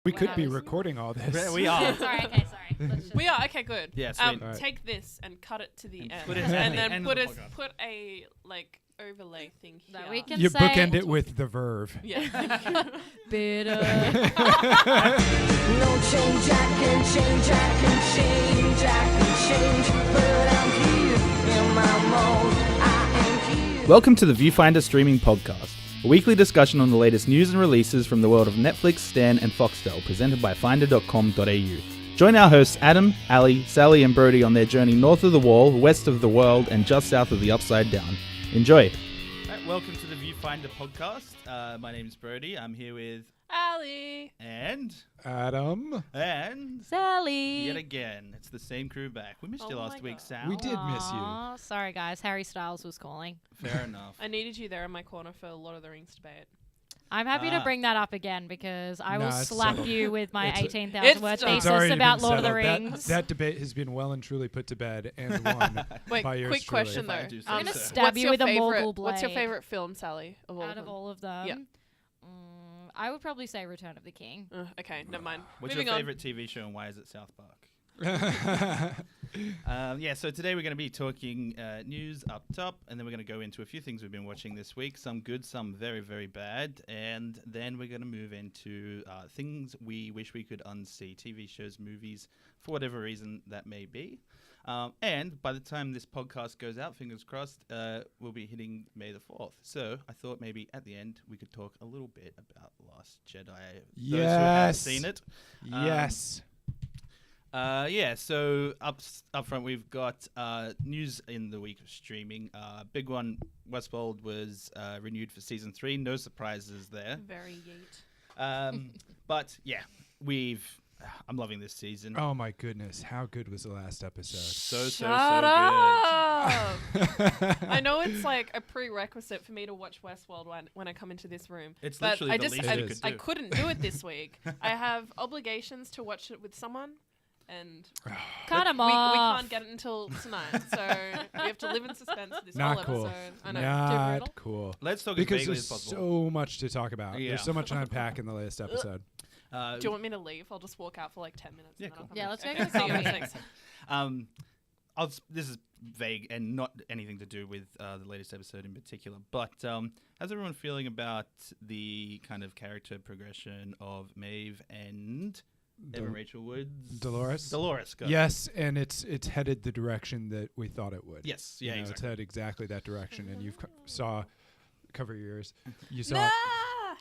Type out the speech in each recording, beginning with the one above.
We could be recording all this. We are. Sorry. We are okay. Good. Yeah, sweet. Right. Take this and cut it to the And end, put it at and the then end put of a the podcast. put a like overlay thing here. No, we can You say bookend it with the verve. Yeah. bitter. No change, I can change, I can change, I can change, but I'm here in my mode, I am here. Welcome to the Viewfinder Streaming Podcast, a weekly discussion on the latest news and releases from the world of Netflix, Stan, and Foxtel, presented by Finder.com.au. Join our hosts Adam, Ali, Sally, and Brody on their journey north of the wall, west of the world, and just south of the Upside Down. Enjoy. Right, welcome to the Viewfinder Podcast. My name is Brody. I'm here with Ali. and Sally. yet again, it's the same crew back. We missed you Oh last my week, God. Sal. We did miss you. Aw, sorry, guys. Harry Styles was calling. Fair enough. I needed you there in my corner for a Lord of the Rings debate. I'm happy to Ah. bring that up again because I will Nah, it's slap settled. you with my It's 18,000 word done. It's thesis already about been Lord of the settled. Rings. That debate has been well and truly put to bed and won Wait, by yours quick truly. question If I though. do say I'm gonna so. stab what's you your with a favorite- Morgul blade. What's your favorite film, Sally? Of all out of of them? all of them? Yeah. I would probably say Return of the King. Okay, never mind. What's Moving your on. favorite TV show and why is it South Park? So today we're going to be talking news up top, and then we're going to go into a few things we've been watching this week, some good, some very, very bad, and then we're going to move into things we wish we could unsee, TV shows, movies, for whatever reason that may be. And by the time this podcast goes out, fingers crossed, we'll be hitting May the 4th. So I thought maybe at the end we could talk a little bit about Last Jedi. Those who haven't Yes. seen it. Yes. So up front we've got news in the week of streaming. Big one, Westworld was renewed for season 3. No surprises there. Very yeet. But yeah, I'm loving this season. Oh my goodness, how good was the last episode? So Shut good. up! I know it's like a prerequisite for me to watch Westworld when I come into this room. It's but literally I the just least you you could could I do. couldn't do it this week. I have obligations to watch it with someone, and Cut him we off. can't get it until tonight. So we have to live in suspense for this Not whole cool. episode. I know. Not brutal. cool. Let's talk Because as vaguely there's as possible. so much to talk about. Yeah. There's so much to unpack in the latest episode. Do you want me to leave? I'll just walk out for like 10 minutes. Yeah, and then I'll cool. come Yeah, back. let's Okay, go get a see you guys coffee. next time. This is vague and not anything to do with the latest episode in particular. But how's everyone feeling about the kind of character progression of Maeve and Evan Rachel Wood's Dolores? Dolores, go. Yes, and it's headed the direction that we thought it would. Yes. You Yeah. know, It's Exactly. headed exactly that direction, and you've cover your ears. You saw Nah!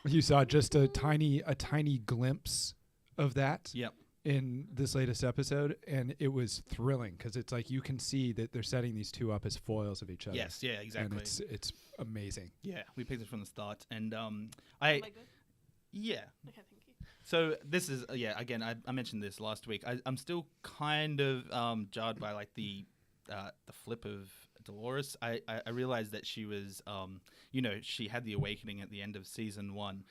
you saw just a tiny glimpse of that. Yep. In this latest episode, and it was thrilling because it's like you can see that they're setting these two up as foils of each other. Yes. Yeah. Exactly. And it's amazing. Yeah. We picked it from the start, and Am I good? yeah. Okay, thank you. So this is again I mentioned this last week. I'm still kind of jarred by like the flip of Dolores. I realized that she was she had the awakening at the end of season 1.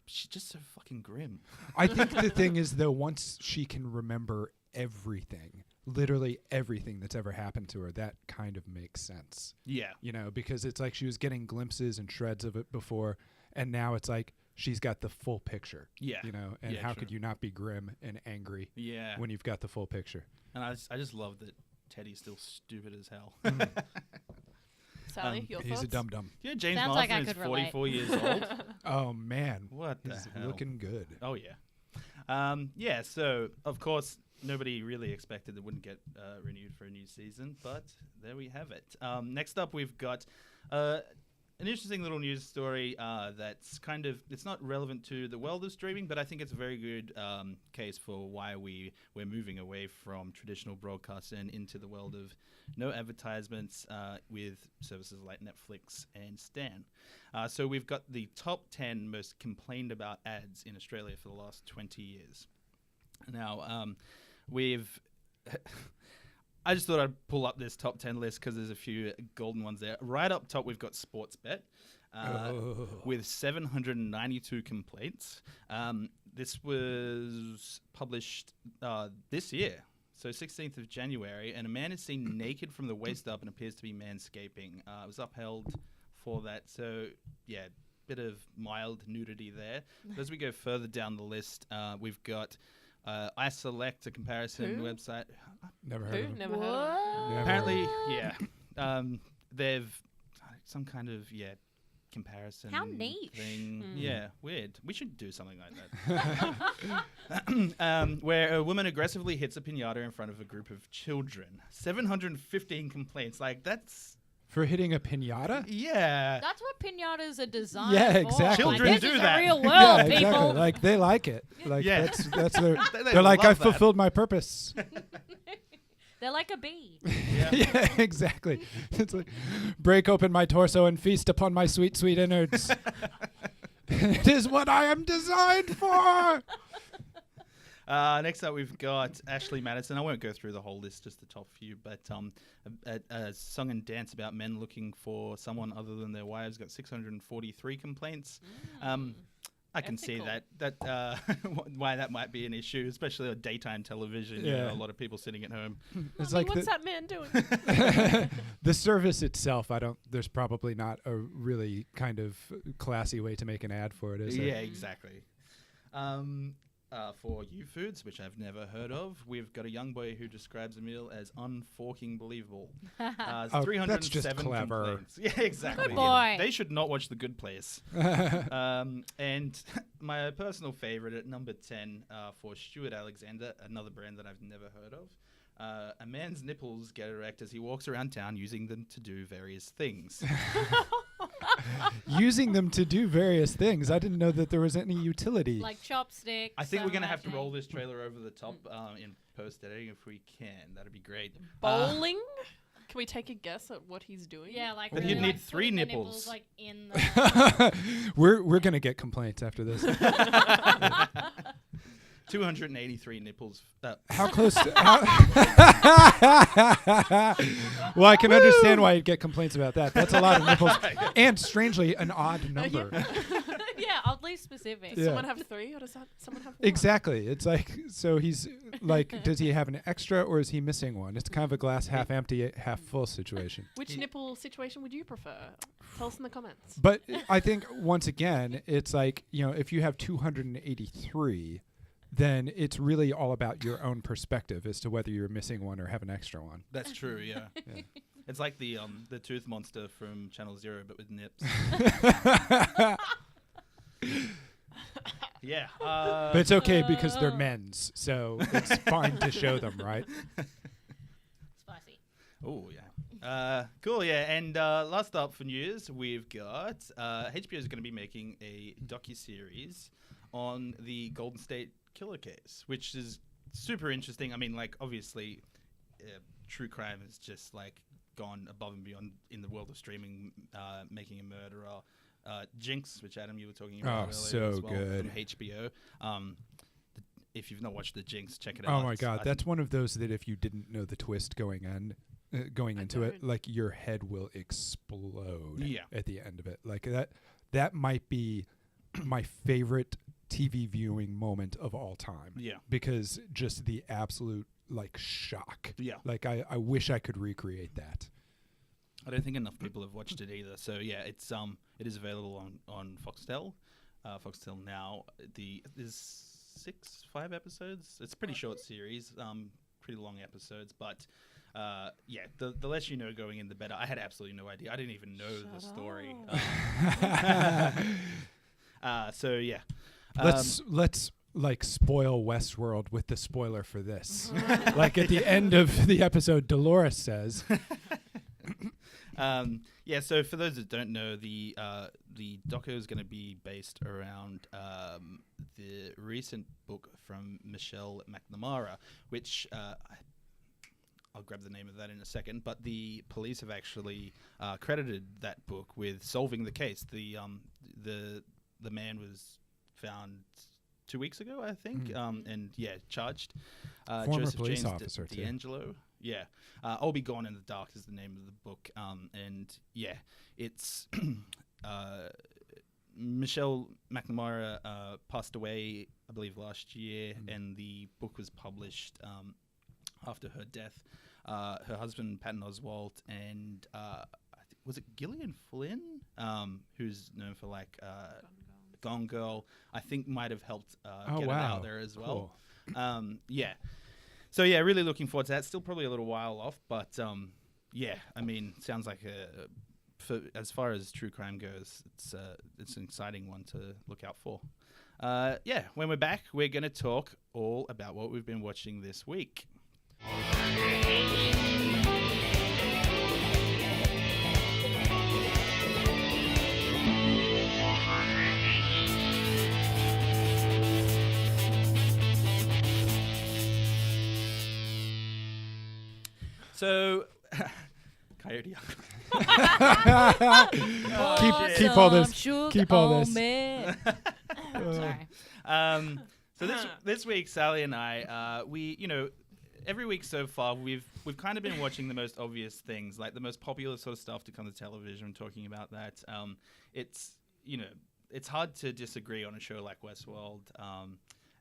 She's just so fucking grim. I think the thing is though, once she can remember everything, literally everything that's ever happened to her, that kind of makes sense. Yeah. You know, because it's like she was getting glimpses and shreds of it before, and now it's like she's got the full picture. Yeah. You know, and Yeah, how true. could you not be grim and angry Yeah. when you've got the full picture? And I just love that Teddy's still stupid as hell. Sally, your He's thoughts? a dum-dum. Yeah, James Sounds like Marsden I is could relate. 44 years old. Oh man, What the he's hell? looking good. Oh yeah. So of course nobody really expected it wouldn't get renewed for a new season, but there we have it. Next up we've got an interesting little news story that's it's not relevant to the world of streaming, but I think it's a very good case for why we're moving away from traditional broadcasts and into the world of no advertisements with services like Netflix and Stan. So we've got the top 10 most complained about ads in Australia for the last 20 years. Now, I just thought I'd pull up this top 10 list because there's a few golden ones there. Right up top, we've got Sportsbet with 792 complaints. This was published this year, so 16th of January, and a man is seen naked from the waist up and appears to be manscaping. It was upheld for that, so yeah, bit of mild nudity there. But as we go further down the list, we've got iSelect, a comparison Who? website. Never heard Who? of him. Never heard of it. Never. Apparently, yeah. They've some kind of comparison. How niche. thing. Hmm. Yeah, weird. We should do something like that. Where a woman aggressively hits a pinata in front of a group of children. 715 complaints. Like that's For hitting a pinata? yeah. That's what pinatas are designed Yeah, for. exactly. Children This do is that. the real world, Yeah, people. exactly. Like they like it. Like Yeah. that's their. They They're like, love I've that. fulfilled my purpose. They're like a bee. Yeah, exactly. It's like break open my torso and feast upon my sweet, sweet innards. It is what I am designed for. Next up, we've got Ashley Madison. I won't go through the whole list, just the top few. But a song and dance about men looking for someone other than their wives got 643 complaints. I can see Ethical. that why that might be an issue, especially on daytime television. You know, Yeah. a lot of people sitting at home. It's Mommy, like what's the, that man doing? the service itself. There's probably not a really kind of classy way to make an ad for it, is Yeah, there? exactly. For U-Foods, which I've never heard of, we've got a young boy who describes a meal as unforking believable. Oh, 307 that's just clever. complaints. Yeah, exactly. Good boy. They should not watch The Good Place. And my personal favorite at number 10 for Stuart Alexander, another brand that I've never heard of. A man's nipples get erect as he walks around town using them to do various things. Using them to do various things. I didn't know that there was any utility. Like chopsticks. I think we're going to have to imagine. roll this trailer over the top in post-editing if we can. That'd be great. Bowling? Can we take a guess at what he's doing? Yeah, like But really, you'd like, need 3 putting the nipples. like in the. we're gonna get complaints after this. 283 nipples. How close? Well, I can understand why you'd get complaints about that. That's a lot of nipples, and strangely, an odd number. Yeah, oddly specific. Does Yeah. someone have 3 or does someone have 1? Exactly. It's like, so he's like, does he have an extra or is he missing one? It's kind of a glass half empty, half full situation. Which nipple situation would you prefer? Tell us in the comments. But I think once again, it's like, if you have 283, then it's really all about your own perspective as to whether you're missing one or have an extra one. That's true, yeah. Yeah. It's like the tooth monster from Channel Zero, but with nips. Yeah. But it's okay because they're men's, so it's fine to show them, right? Spicy. Oh, yeah. Cool, yeah. And last up for news, we've got HBO is going to be making a docuseries on the Golden State Killer case, which is super interesting. I mean, like, obviously, true crime has just, like, gone above and beyond in the world of streaming, making a murderer. Jinx, which Adam, you were talking about earlier so as well, good. from HBO. If you've not watched The Jinx, check it Oh out. my It's- God, I that's think- one of those that if you didn't know the twist going into it, don't. like your head will explode Yeah. at the end of it. Like that might be my favorite TV viewing moment of all time. Yeah. Because just the absolute like shock. Yeah. Like I wish I could recreate that. I don't think enough people have watched it either. So yeah, it is available on Foxtel. Foxtel Now. There's 5 episodes. It's a pretty short series. Pretty long episodes, but yeah, the less you know going in, the better. I had absolutely no idea. I didn't even know the story. So yeah. Let's like spoil Westworld with the spoiler for this. Like at the end of the episode, Dolores says, Yeah, so for those that don't know, the doco is going to be based around the recent book from Michelle McNamara, which I'll grab the name of that in a second. But the police have actually credited that book with solving the case. The man was found 2 weeks ago, I think, and yeah, charged. Former Joseph police James officer, too. D'Angelo. Yeah, I'll Be Gone in the Dark is the name of the book, and yeah, it's Michelle McNamara passed away, I believe, last year, and the book was published after her death. Her husband, Patton Oswalt, and was it Gillian Flynn who's known for like Gone Girl, I think might have helped Oh, get it wow. out there as well. Cool. Yeah. So yeah, really looking forward to that. Still probably a little while off, but yeah, I mean, sounds like for as far as true crime goes, it's an exciting one to look out for. Yeah, when we're back, we're going to talk all about what we've been watching this week. So, Coyote Keep all this. Keep all this. Sorry. So this week, Sally and I, every week so far, we've kind of been watching the most obvious things, like the most popular sort of stuff to come to television. Talking about that, it's hard to disagree on a show like Westworld.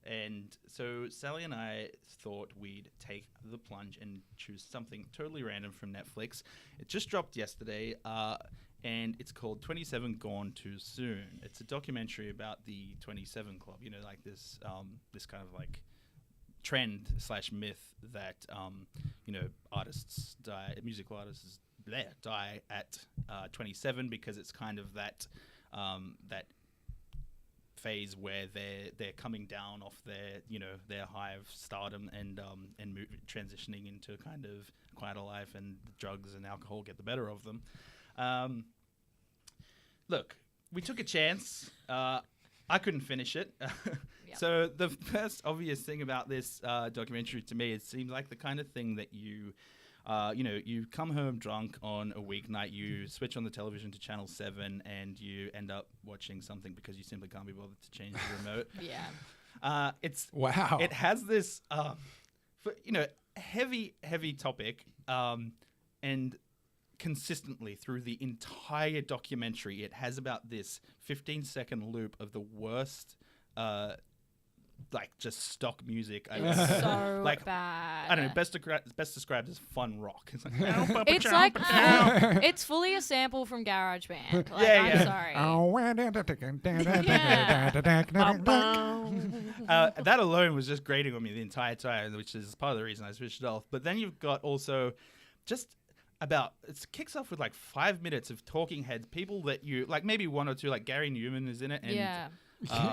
And so Sally and I thought we'd take the plunge and choose something totally random from Netflix. It just dropped yesterday, and it's called 27 Gone Too Soon. It's a documentary about the 27 Club, like this kind of like trend / myth that, artists die, musical artists die at 27 because it's kind of that phase where they're coming down off their high of stardom and transitioning into kind of quieter life, and drugs and alcohol get the better of them. Look, we took a chance. I couldn't finish it. So the first obvious thing about this documentary to me, it seems like the kind of thing that you come home drunk on a weeknight, you switch on the television to Channel 7, and you end up watching something because you simply can't be bothered to change the remote. Yeah. It's Wow. It has this, heavy topic, and consistently through the entire documentary, it has about this 15-second loop of the worst, just stock music. It's so like, bad. I don't know, best described as fun rock. It's like, It's like it's fully a sample from GarageBand. Like, Yeah, I'm yeah. sorry. that alone was just grating on me the entire time, which is part of the reason I switched it off. But then you've got also just it kicks off with like 5 minutes of talking heads, people that you like, maybe one or two, like Gary Newman is in it. And, Yeah.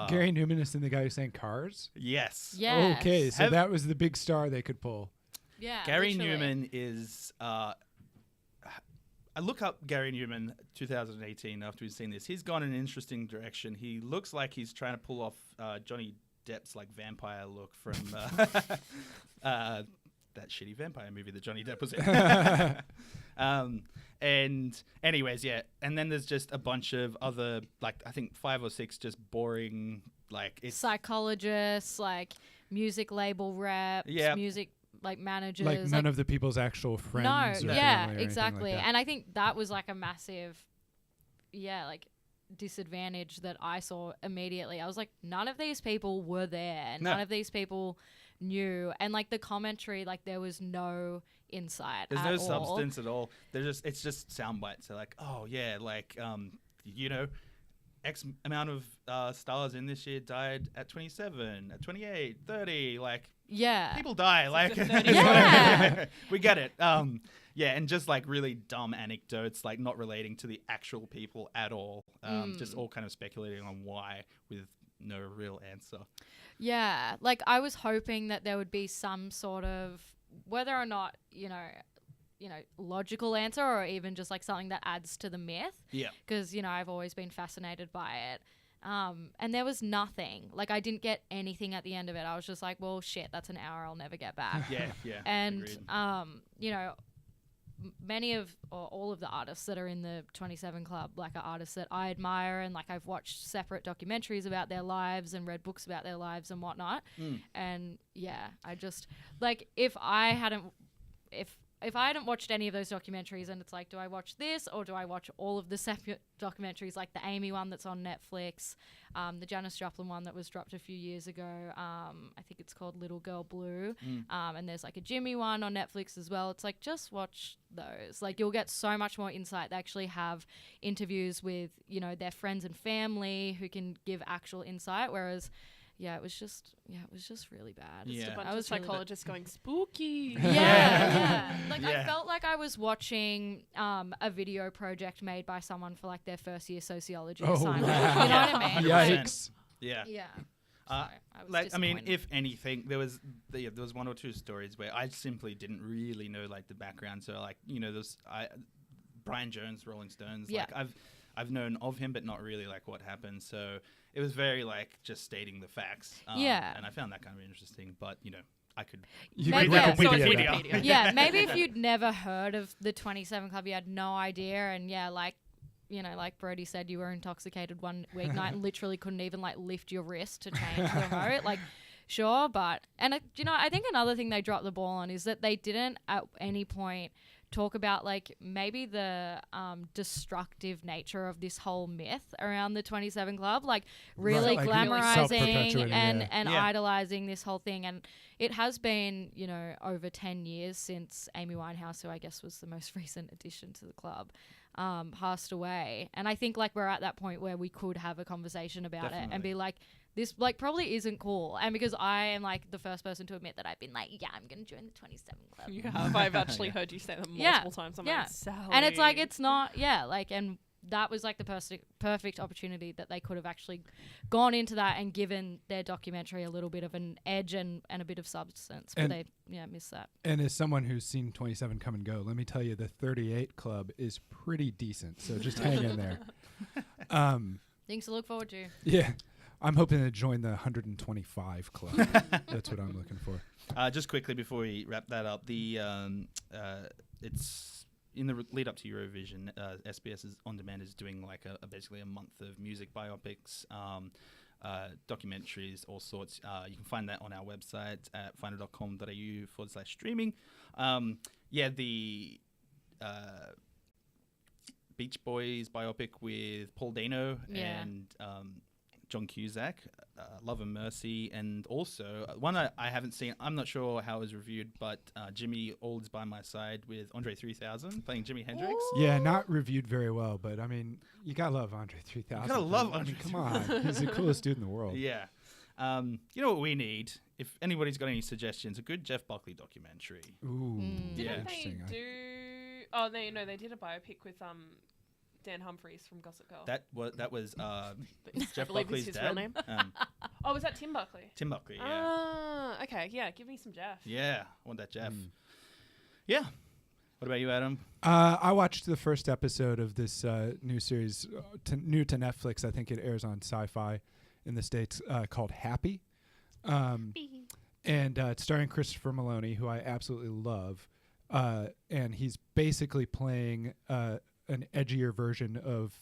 Gary Newman is in the guy who sang Cars? Yes. Yes. Okay, so that was the big star they could pull. Yeah. Gary literally. Newman is. I look up Gary Newman 2018 after we've seen this. He's gone in an interesting direction. He looks like he's trying to pull off Johnny Depp's like vampire look from that shitty vampire movie that Johnny Depp was in. And anyways, yeah. And then there's just a bunch of other, like, I think 5 or 6 just boring, like, it's Psychologists, like music label reps, Yeah. music like managers. Like none of the people's actual friends. No, or family or yeah, anything exactly. Like that. And I think that was like a massive, like disadvantage that I saw immediately. I was like, none of these people were there. No. None of these people knew. And like the commentary, like there was no insight. there's at no all. substance at all. It's just sound bites. They're like, oh yeah, like X amount of stars in this year died at 27, at 28, 30. Like, Yeah. people die. Like, Yeah. we get it. Yeah, and just like really dumb anecdotes, like not relating to the actual people at all. Just all kind of speculating on why with no real answer. Yeah, like I was hoping that there would be some sort of, whether or not, logical answer, or even just like something that adds to the myth. Yeah. Because, I've always been fascinated by it. And there was nothing. Like I didn't get anything at the end of it. I was just like, well, shit, that's an hour I'll never get back. Yeah. And, agreed. many of or all of the artists that are in the 27 Club, like, are artists that I admire, and like I've watched separate documentaries about their lives and read books about their lives and whatnot. And yeah, I just like if if I hadn't watched any of those documentaries, and it's like, do I watch this or do I watch all of the separate documentaries, like the Amy one that's on Netflix, the Janis Joplin one that was dropped a few years ago. I think it's called Little Girl Blue. And there's like a Jimmy one on Netflix as well. It's like, just watch those. Like, you'll get so much more insight. They actually have interviews with, you know, their friends and family who can give actual insight. Whereas, it was just really bad. Yeah. Just a bunch I of was really bad. psychologists going spooky. Yeah. Like, I Yeah. felt like I was watching a video project made by someone for like their first year sociology Oh, assignment. wow. You know what I mean? Yikes. Yeah. Yeah. Uh, So, I was Like, I mean, disappointed. if anything, there was one or two stories where I simply didn't really know like the background. So like, you know, Brian Jones, Rolling Stones. Yeah. Like I've known of him, but not really like what happened. So it was very like just stating the facts. Yeah. And I found that kind of interesting. But you know, I could. You Maybe- could yeah, so Wikipedia it's that. Wikipedia. yeah, maybe if you'd never heard of the 27 Club, you had no idea. And like, you know, like Brody said, you were intoxicated one weeknight and literally couldn't even like lift your wrist to change the remote. Like, sure, but you know, I think another thing they dropped the ball on is that they didn't at any point talk about like maybe the destructive nature of this whole myth around the 27 Club, like really Right, like glamorizing self-perpetuating, and yeah. Yeah. idolizing this whole thing. And it has been, you know, over 10 years since Amy Winehouse, who I guess was the most recent addition to the club, passed away. And I think like we're at that point where we could have a conversation about it and Definitely. be like, this like probably isn't cool. And because I am like the first person to admit that I've been like, yeah, I'm gonna join the 27 Club. You have. I've actually heard you say that Yeah. multiple times. I'm Yeah. like, Sally. And it's like, it's not, like, and that was like the perfect opportunity that they could have actually gone into that and given their documentary a little bit of an edge and a bit of substance. But And- they, missed that. And as someone who's seen 27 come and go, let me tell you, the 38 Club is pretty decent. So just hang in there. Things to look forward to. Yeah. I'm hoping to join the 125 Club. That's what I'm looking for. Just quickly before we wrap that up, it's in the lead up to Eurovision. SBS On Demand is doing like basically a month of music biopics, documentaries, all sorts. You can find that on our website at finder.com.au/streaming. The Beach Boys biopic with Paul Dano Yeah. and John Cusack, Love and Mercy, and also one I haven't seen. I'm not sure how it was reviewed, but Jimmy Alls by My Side with Andre 3000 playing Jimi Hendrix. Yeah, not reviewed very well, but I mean, you gotta love Andre 3000. You gotta love I mean, Andre come on. He's the coolest dude in the world. Yeah. You know what we need? If anybody's got any suggestions, a good Jeff Buckley documentary. Ooh, Yeah. Didn't they interesting. do? Oh, they did a biopic with Dan Humphries from Gossip Girl. That was I Jeff believe Buckley's is his dad. real name. Um, Was that Tim Buckley? Tim Buckley. Yeah. Ah, okay. Yeah, give me some Jeff. Yeah. I want that Jeff. Yeah. What about you, Adam? I watched the first episode of this new series, new to Netflix. I think it airs on Sci-Fi in the States, called Happy. And it's starring Christopher Maloney, who I absolutely love. And he's basically playing an edgier version of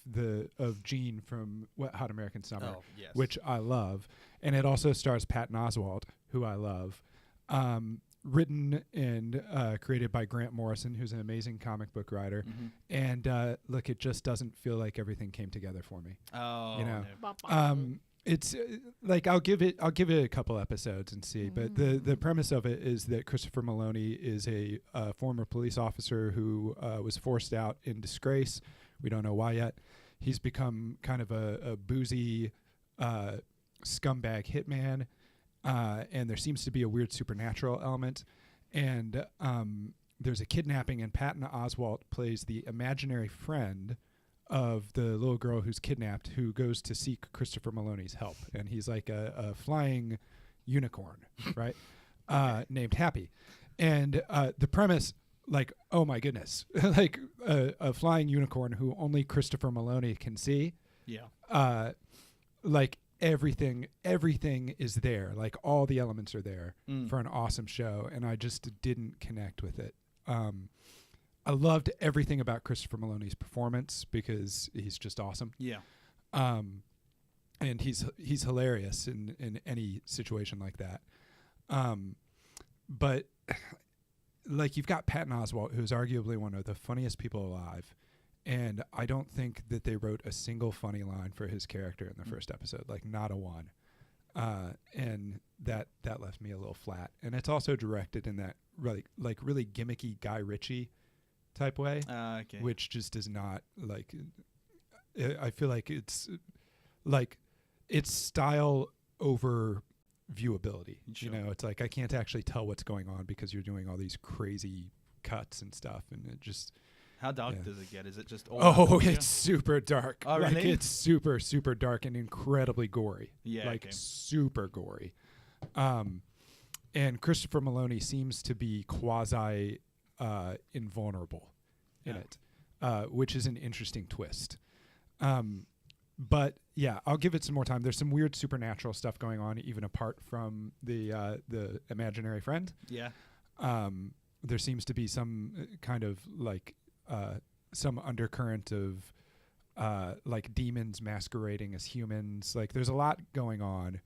Gene from Wet Hot American Summer, Oh, yes. which I love. And it also stars Patton Oswalt, who I love. Written and created by Grant Morrison, who's an amazing comic book writer. And look, it just doesn't feel like everything came together for me. Oh, you know, no. It's like I'll give it a couple episodes and see. But the premise of it is that Christopher Maloney is a former police officer who was forced out in disgrace. We don't know why yet. He's become kind of a boozy scumbag hitman. And there seems to be a weird supernatural element. And there's a kidnapping, and Patton Oswalt plays the imaginary friend of the little girl who's kidnapped, who goes to seek Christopher Maloney's help. And he's like a flying unicorn, right? Named Happy. And the premise, like, oh my goodness, like a flying unicorn who only Christopher Maloney can see. Yeah. Like everything is there. Like all the elements are there for an awesome show. And I just didn't connect with it. I loved everything about Christopher Maloney's performance because he's just awesome. Yeah. And he's hilarious in any situation like that. But like you've got Patton Oswalt, who's arguably one of the funniest people alive, and I don't think that they wrote a single funny line for his character in the first episode, like not a one. And that left me a little flat. And it's also directed in that really gimmicky Guy Ritchie type way, Okay. which just does not like. I feel like it's like it's style over viewability. Sure. You know, it's like I can't actually tell what's going on because you're doing all these crazy cuts and stuff, and it just. How dark Yeah. does it get? Is it just all Oh, nostalgia? it's super dark. Oh, Like really? it's super, super dark and incredibly gory. Yeah, Like okay. super gory. And Christopher Maloney seems to be quasi invulnerable in Yeah. it, which is an interesting twist. But yeah, I'll give it some more time. There's some weird supernatural stuff going on, even apart from the imaginary friend. Yeah. There seems to be some kind of like some undercurrent of like demons masquerading as humans. Like there's a lot going on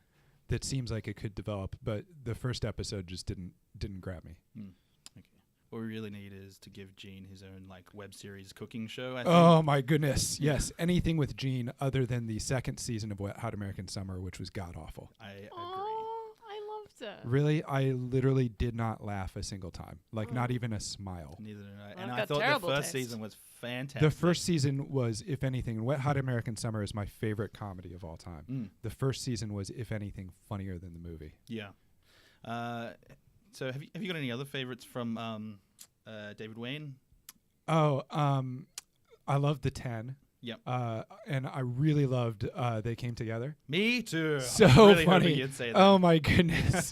that seems like it could develop, but the first episode just didn't grab me. Okay. What we really need is to give Gene his own like web series cooking show. I think. Oh my goodness. Yes. Anything with Gene other than the second season of Wet Hot American Summer, which was god awful. I agree. Oh, I loved it. Really? I literally did not laugh a single time. Like not even a smile. Neither did I. I've And I got thought the terrible first taste. season was fantastic. The first season was, if anything, Wet Hot American Summer is my favorite comedy of all time. Mm. The first season was, if anything, funnier than the movie. Yeah. So have you got any other favorites from David Wayne? Oh, I loved The 10. Yep. And I really loved They Came Together. Me too. So I was really hoping funny. you'd say that. Oh my goodness.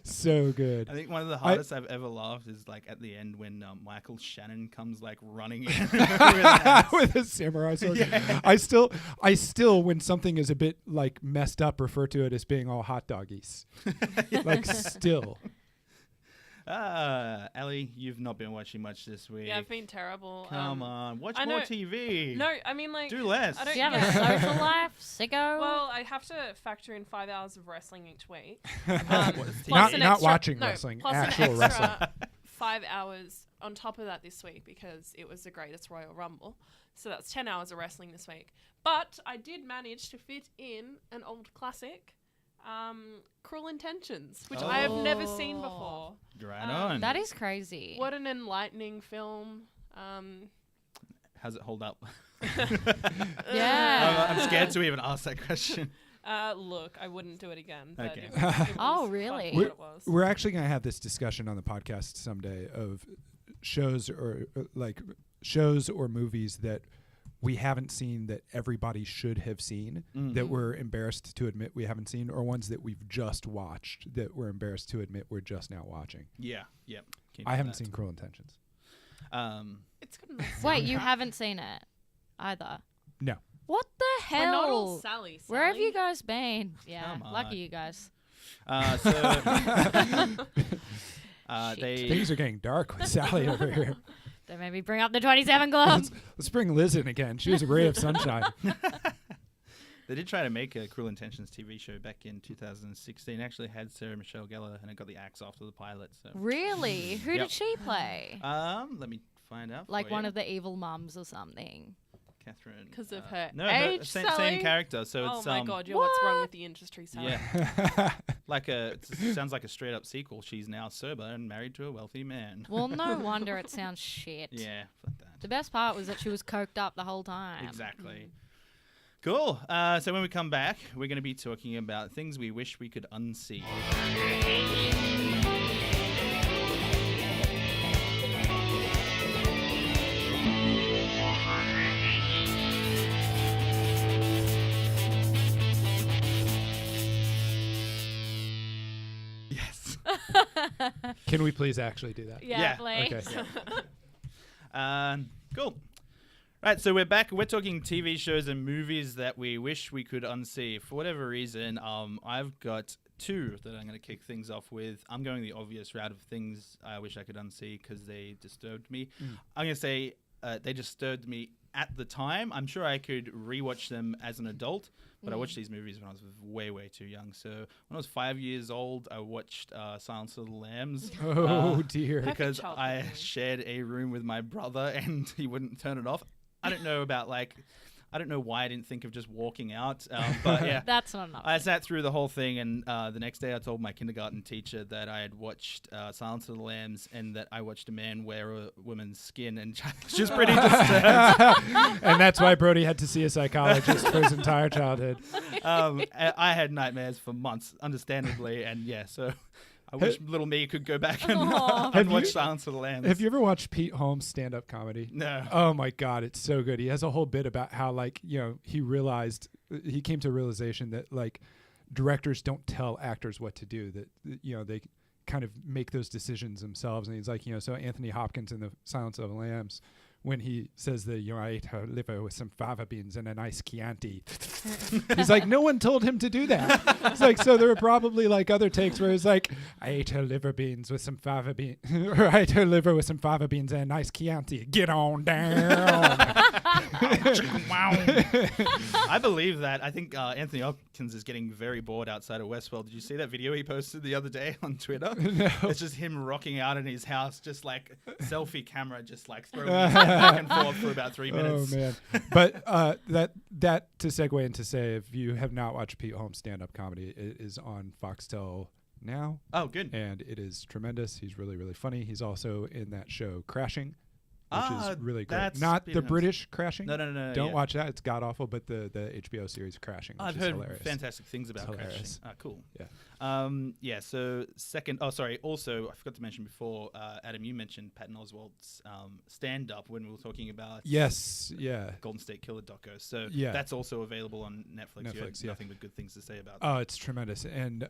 So good. I think one of the hardest I've ever laughed is like at the end when Michael Shannon comes like running in With a samurai sword. Yeah. I still, when something is a bit like messed up, refer to it as being all hot doggies. Like still. Ellie, you've not been watching much this week. Yeah, I've been terrible. Come on, watch I more know- TV. No, I mean like Do less. I don't Do you have yeah. a social life, sicko? Well, I have to factor in 5 hours of wrestling each week. What is Not- TV? Plus an not extra- watching no, wrestling, plus actual an wrestling. extra 5 hours on top of that this week because it was the greatest Royal Rumble. So that's 10 hours of wrestling this week. But I did manage to fit in an old classic, Cruel Intentions, which I have never seen before. Right on. that is crazy. What an enlightening film. How's it hold up? Yeah. I'm scared to even ask that question. Look, I wouldn't do it again. But Okay. it was Oh, fun really? for what it was. We're actually going to have this discussion on the podcast someday of shows or movies that we haven't seen that everybody should have seen that we're embarrassed to admit we haven't seen, or ones that we've just watched that we're embarrassed to admit we're just now watching. Yeah. Yep. Keen I for haven't that. seen Cruel Intentions. It's good enough. Wait, you haven't seen it either? No. What the We're hell? not all Sally. Where have Sally. you guys been? Yeah, Come on. lucky you guys. They Things are getting dark with Sally over here. Don't maybe bring up the 27 Club. Let's bring Liz in again. She was a ray of sunshine. They did try to make a Cruel Intentions TV show back in 2016. Actually had Sarah Michelle Gellar, and it got the axe after the pilot. So, Really? Who Yep. did she play? let me find out. Like for one you. of the evil mums or something. Catherine. 'Cause of her no, age, same Sally? character. So Oh it's my god, you're what's wrong What? with the industry, Sally? yeah, it sounds like a straight up sequel. She's now sober and married to a wealthy man. Well, no wonder it sounds shit. Yeah, fuck that. The best part was that she was coked up the whole time. Exactly. Cool. So when we come back, we're going to be talking about things we wish we could unsee. Yes. Can we please actually do that? Yeah, Yeah, please. Okay. Cool. Right, so we're back. We're talking TV shows and movies that we wish we could unsee. For whatever reason, I've got two that I'm going to kick things off with. I'm going the obvious route of things I wish I could unsee because they disturbed me. I'm going to say they just stirred me at the time. I'm sure I could rewatch them as an adult, but I watched these movies when I was way, way too young. So when I was 5 years old, I watched Silence of the Lambs. Oh dear. Because childhood I movie. shared a room with my brother and he wouldn't turn it off. I don't know why I didn't think of just walking out, but yeah. That's not enough. I sat through the whole thing, and the next day I told my kindergarten teacher that I had watched Silence of the Lambs and that I watched a man wear a woman's skin, and she was pretty disturbed. And that's why Brody had to see a psychologist for his entire childhood. I had nightmares for months, understandably, and yeah, so I wish little me could go back and, Aw. and watch Silence of the Lambs. Have you ever watched Pete Holmes' stand-up comedy? No. Oh my God, it's so good. He has a whole bit about how, like, you know, he came to a realization that, like, directors don't tell actors what to do, that, you know, they kind of make those decisions themselves. And he's like, you know, so Anthony Hopkins in the Silence of the Lambs, when he says that, you know, I ate her liver with some fava beans and a nice Chianti. He's like, no one told him to do that. It's like, so there were probably like other takes where it's like, I ate her liver beans with some fava beans, or I ate her liver with some fava beans and a nice Chianti. Get on down. I believe that. I think Anthony Hopkins is getting very bored outside of Westworld. Did you see that video he posted the other day on Twitter? No. It's just him rocking out in his house, just like selfie camera, just like throwing his back and forth for about 3 minutes. Oh man! But that to segue into say, if you have not watched Pete Holmes' stand-up comedy, it is on Foxtel now, Oh, good. and it is tremendous. He's really, really funny. He's also in that show Crashing, which is really great. that's Not Pete the Holmes. British Crashing. No. Don't yeah. watch that. It's god awful. But the HBO series Crashing, which I've is heard hilarious. fantastic things about It's Crashing. hilarious. Cool. Yeah. Yeah. So second. Oh, sorry. Also, I forgot to mention before. Adam, you mentioned Patton Oswalt's stand-up when we were talking about Yes. Yeah. Golden State Killer doco. So Yeah. that's also available on Netflix. You had Netflix, yeah. nothing but good things to say about. Oh, it's tremendous, and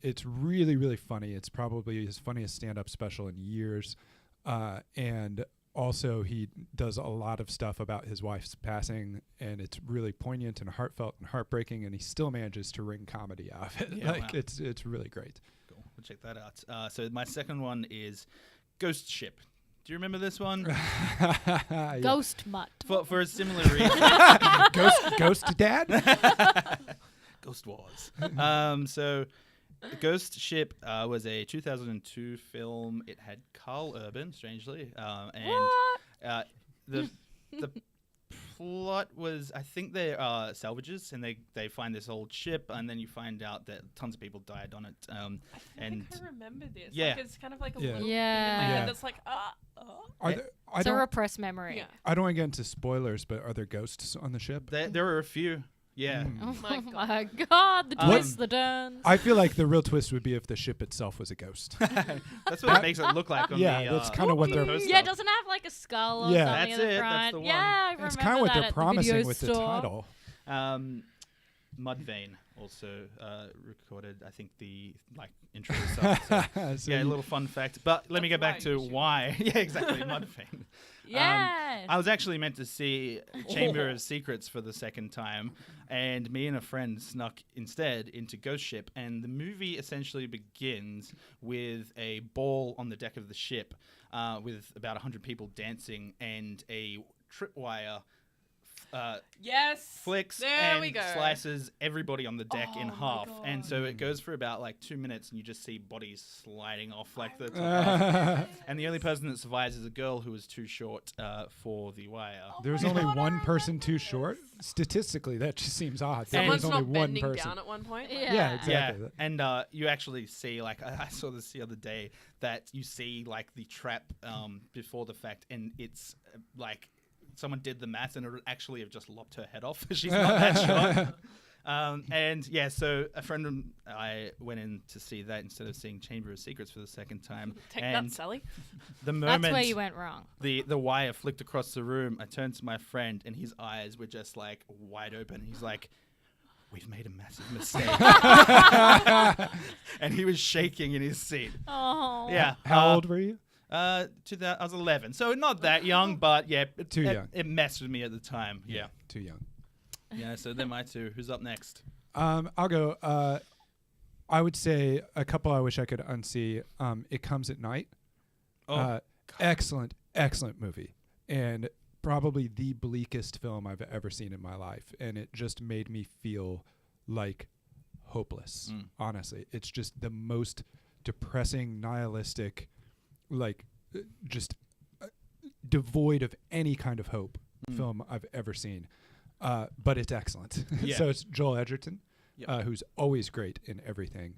it's really, really funny. It's probably his funniest stand-up special in years, and also he does a lot of stuff about his wife's passing, and it's really poignant and heartfelt and heartbreaking, and he still manages to wring comedy out of it. Yeah, like wow. it's really great. Cool. We'll check that out. So my second one is Ghost Ship. Do you remember this one? Yeah. Ghost Mutt. For a similar reason. Ghost Dad. Ghost Wars. So Ghost Ship was a 2002 film. It had Carl Urban, strangely, and the plot was, I think they are salvages, and they find this old ship, and then you find out that tons of people died on it. And I remember this. Yeah. Like, it's kind of like a Yeah. little Yeah. thing in my Yeah. head that's like, Are there, I It's a don't. repressed memory. yeah. I don't want to get into spoilers, but are there ghosts on the ship? there were a few. Yeah. Mm. Oh My my God! The Um, twists, the turns. I feel like the real twist would be if the ship itself was a ghost. That's what it makes it look like on Yeah, the that's kinda what they're- poster. Yeah, it doesn't have like a skull or Yeah. something That's in the it, that's front. the one. Yeah, I remember It's kind of what that they're at the promising video with the store. title. Mudvayne also recorded, I think, the intro song. So, So yeah, a you- little fun fact. But let me get back That's to why you why. should. Yeah, exactly, Mudvayne. Yes. I was actually meant to see Chamber of Secrets for the second time, and me and a friend snuck instead into Ghost Ship, and the movie essentially begins with a ball on the deck of the ship with about 100 people dancing, and a tripwire Yes. flicks There and we go. slices everybody on the deck in Oh my half. And God. so it goes for about 2 minutes, and you just see bodies sliding off the top half. And the only person that survives is a girl who was too short for the wire. There was my only God, I one remember person too this. short. Statistically, that just seems odd. that Someone's there's not only one bending person. down at one point. Like, Yeah. Yeah, exactly. Yeah, and you actually see, I saw this the other day, that you see the trap before the fact, and it's someone did the math, and it would actually have just lopped her head off. She's not that short. And yeah, so a friend and I went in to see that instead of seeing Chamber of Secrets for the second time. Take and that, Sally. the moment That's where you went wrong. the wire flicked across the room, I turned to my friend, and his eyes were just wide open. He's like, "We've made a massive mistake," and he was shaking in his seat. Oh. Yeah. How old were you? I was 11, so not that young, but yeah, Too young. It messed with me at the time. Yeah. Too young. Yeah. So they're my two. Who's up next? I'll go. I would say a couple I wish I could unsee. It Comes at Night. Oh, Excellent, excellent movie. And probably the bleakest film I've ever seen in my life, and it just made me feel like hopeless. Honestly, it's just the most depressing, nihilistic, like just devoid of any kind of hope film I've ever seen. But it's excellent. Yeah. So it's Joel Edgerton, Yep. who's always great in everything.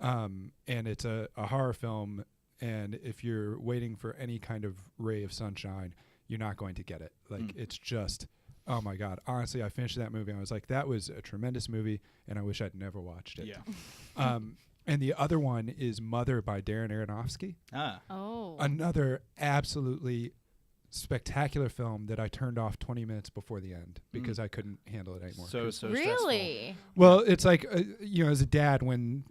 And it's a horror film, and if you're waiting for any kind of ray of sunshine, you're not going to get it. Like, it's just, oh my God. Honestly, I finished that movie and I was like, that was a tremendous movie, and I wish I'd never watched it. Yeah. And the other one is Mother by Darren Aronofsky. Oh. Another absolutely spectacular film that I turned off 20 minutes before the end because I couldn't handle it anymore. So stressful. Really? Well, it's like, as a dad, when,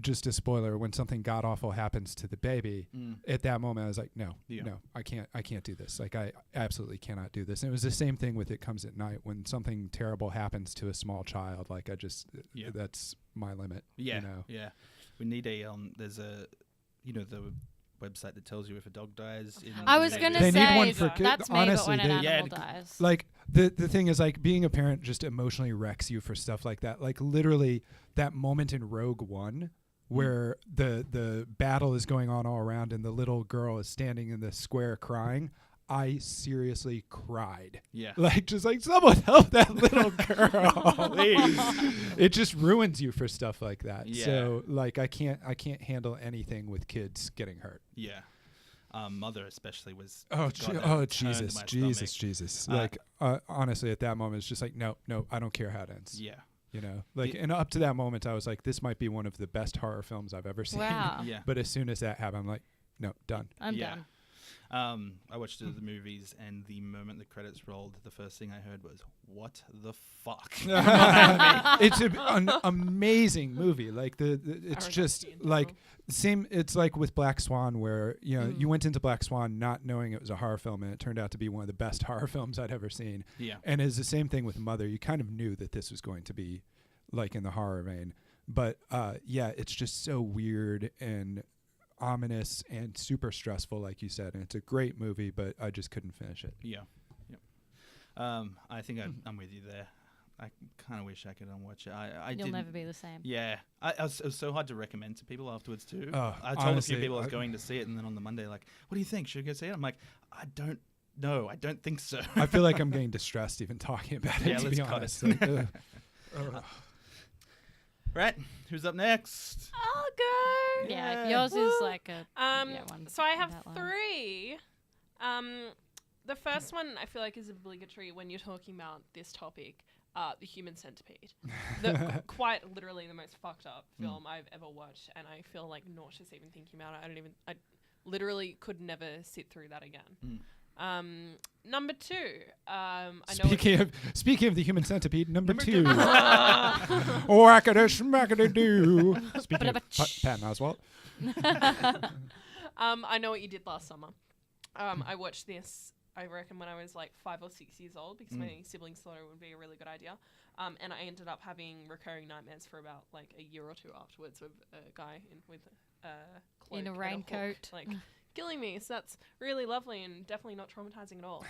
just a spoiler, when something god awful happens to the baby, at that moment I was like, no, I can't do this. Like, I absolutely cannot do this. And it was the same thing with It Comes at Night. When something terrible happens to a small child, like, that's my limit. Yeah. Yeah. We need there's the website that tells you if a dog dies. I was going to They say, need one for kids. that's me, but Honestly, when an they- animal dies. Like, the thing is, like, being a parent just emotionally wrecks you for stuff like that. Like, literally that moment in Rogue One where the battle is going on all around and the little girl is standing in the square crying, I seriously cried. Yeah. Like, just like, someone help that little girl. It just ruins you for stuff like that. Yeah. So, like, I can't handle anything with kids getting hurt. Yeah. Mother especially was. Oh, God, that turned Jesus, my Jesus, stomach. Jesus. Like, honestly, at that moment, it's just like, no, I don't care how it ends. Yeah. Like, and up to that moment, I was like, this might be one of the best horror films I've ever seen. Wow. Yeah. But as soon as that happened, I'm like, no, done. I'm Yeah. done. I watched the movies, and the moment the credits rolled, the first thing I heard was, "What the fuck?" It's an amazing movie. Like, it's Aronofsky just in like general. same. It's like with Black Swan, where you went into Black Swan not knowing it was a horror film, and it turned out to be one of the best horror films I'd ever seen. Yeah. And it's the same thing with Mother. You kind of knew that this was going to be like in the horror vein, but it's just so weird and ominous and super stressful, like you said. And it's a great movie, but I just couldn't finish it. Yeah. I think I'm with you there. I kind of wish I could unwatch it. I You'll didn't. never be the same. Yeah, it was so hard to recommend to people afterwards too. Oh, I told honestly, a few people I was going to see it, and then on the Monday, like, "What do you think? Should we go see it?" I'm like, "I don't know. I don't think so." I feel like I'm getting distressed even talking about it, Yeah, to let's be cut honest. it. Like, ugh. Right, who's up next? I'll go. Yeah, yours is like a one. So I have in that line. 3. The first one I feel like is obligatory when you're talking about this topic. The Human Centipede. Quite literally the most fucked up film I've ever watched, and I feel like nauseous even thinking about it. I literally could never sit through that again. Number 2. I know Speaking of the Human Centipede, number 2. Whackada schmackada doo. Speaking of Patton Oswalt. I know what you did last summer. I watched this, I reckon, when I was like 5 or 6 years old because my siblings thought it would be a really good idea. And I ended up having recurring nightmares for about like a year or 2 afterwards of a guy with cloak In a and raincoat. hook, like killing me. So that's really lovely and definitely not traumatizing at all.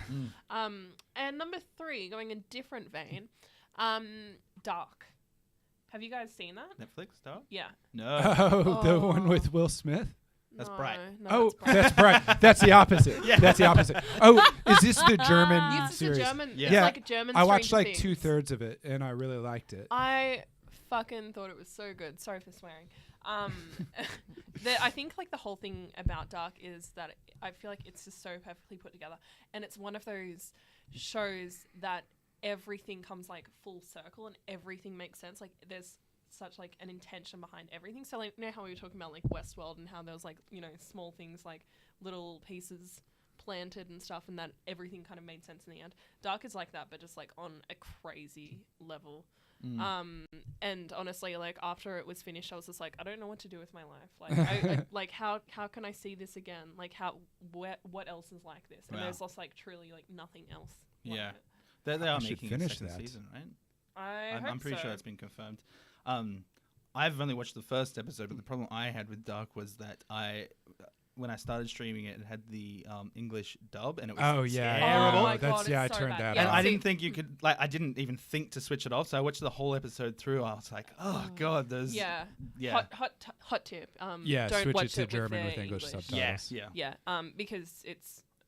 And number 3, going a different vein, Dark. Have you guys seen that? Netflix star? Yeah. No, Oh, the one with Will Smith? That's No, Bright. no, That's Bright. That's the opposite. Yeah. That's the opposite. Oh, is this the German Yes, it's series? a German. Yeah. It's like a German. I watched Stranger like Things. 2/3 of it, and I really liked it. I fucking thought it was so good. Sorry for swearing. I think like the whole thing about Dark is that I feel like it's just so perfectly put together, and it's one of those shows that everything comes like full circle and everything makes sense. Like there's such like an intention behind everything. So like, you know how we were talking about like Westworld and how there was like, you know, small things like little pieces planted and stuff, and that everything kind of made sense in the end. Dark is like that, but just like on a crazy level. And honestly, like after it was finished, I was just like, I don't know what to do with my life. Like, I like how can I see this again? Like what else is like this? And Wow. there's just like truly like nothing else. Like Yeah. it. They I are should making a finish second that. season, right? I'm I'm pretty sure it's been confirmed. I've only watched the first episode, but the problem I had with Dark was that when I started streaming it, it had the English dub, and it was Oh yeah, terrible. Oh my that's God, yeah. I it's so turned bad. that Yeah, And off. I see- didn't think you could, I didn't even think to switch it off. So I watched the whole episode through. I was like, oh god, there's Yeah. yeah, Hot tip. Yeah, don't switch watch it to with German the with English subtitles. yeah. Yeah. Because